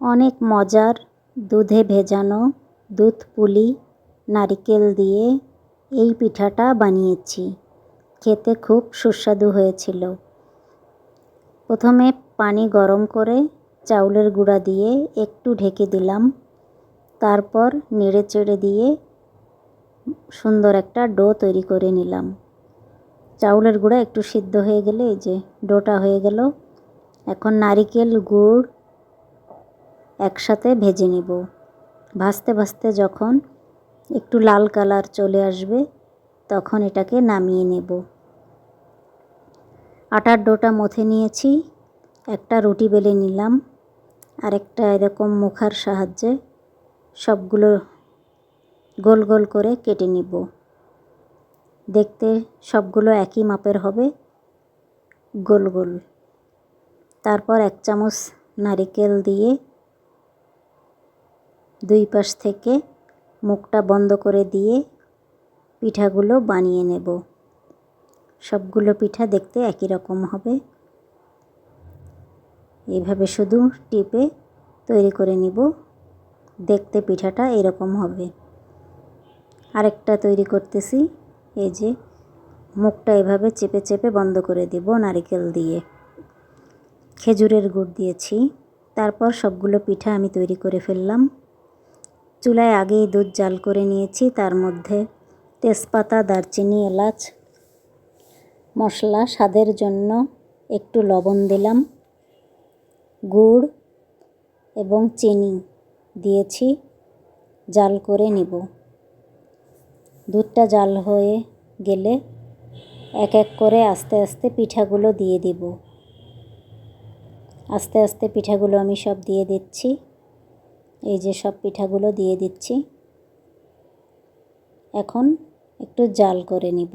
অনেক মজার দুধে ভেজানো দুধ পুলি নারিকেল দিয়ে এই পিঠাটা বানিয়েছি। খেতে খুব সুস্বাদু হয়েছিল। প্রথমে পানি গরম করে চাউলের গুঁড়া দিয়ে একটু ঢেকে দিলাম। তারপর নেড়ে চেড়ে দিয়ে সুন্দর একটা ডো তৈরি করে নিলাম। চাউলের গুঁড়া একটু সিদ্ধ হয়ে গেলে এই যে ডোটা হয়ে গেল। এখন নারিকেল গুড় একসাথে ভেজে নিব। ভাজতে ভাজতে যখন একটু লাল কালার চলে আসবে তখন এটাকে নামিয়ে নেব। আটার ডোটা মথে নিয়েছি। একটা রুটি বেলে নিলাম। আরেকটা এরকম মুখার সাহায্যে সবগুলো গোল গোল করে কেটে নিব। দেখতে সবগুলো একই মাপের হবে, গোল গোল। তারপর 1 চামচ নারিকেল দিয়ে দুই পাশ থেকে মুখটা বন্ধ করে দিয়ে পিঠাগুলো বানিয়ে নেব। সবগুলো পিঠা দেখতে একই রকম হবে। এইভাবে শুধু টিপে তৈরি করে নিব। দেখতে পিঠাটা এরকম হবে। আরেকটা তৈরি করতেছি। এই যে মুখটা এভাবে চেপে চেপে বন্ধ করে দেব নারিকেল দিয়ে। খেজুরের গুড় দিয়েছি। তারপর সবগুলো পিঠা আমি তৈরি করে ফেললাম। চুলায় আগেই দুধ জাল করে নিয়েছি। তার মধ্যে তেজপাতা, দারচিনি, এলাচ, মশলা, স্বাদের জন্য একটু লবণ দিলাম, গুড় এবং চিনি দিয়েছি। জাল করে নিব। দুধটা জাল হয়ে গেলে এক এক করে আস্তে আস্তে পিঠাগুলো দিয়ে দিব। আস্তে আস্তে পিঠাগুলো আমি সব দিয়ে দিচ্ছি। এই যে সব পিঠাগুলো দিয়ে দিচ্ছি। এখন একটু জাল করে নিব।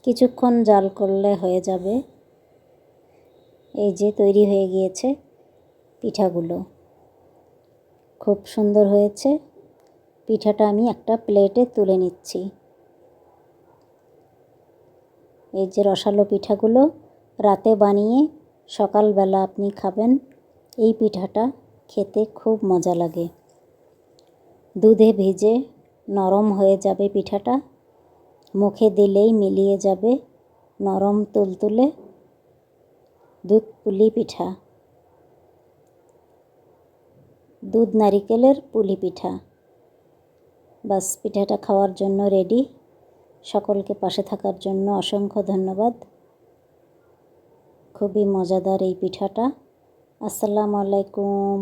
কিছুক্ষণ জাল করলে হয়ে যাবে। এই যে তৈরি হয়ে গিয়েছে পিঠাগুলো। খুব সুন্দর হয়েছে। পিঠাটা আমি একটা প্লেটে তুলে নিচ্ছি। এই যে রসালো পিঠাগুলো রাতে বানিয়ে সকালবেলা আপনি খাবেন। এই পিঠাটা খেতে খুব মজা লাগে। দুধে ভেজে নরম হয়ে যাবে পিঠাটা। মুখে দিলেই মিলিয়ে যাবে নরম তুলতুলে দুধ পুলি পিঠা, দুধ নারিকেলের পুলি পিঠা। বাস পিঠাটা খাওয়ার জন্য রেডি। সকলকে পাশে থাকার জন্য অসংখ্য ধন্যবাদ। খুবই মজাদার এই পিঠাটা। আসসালামু আলাইকুম।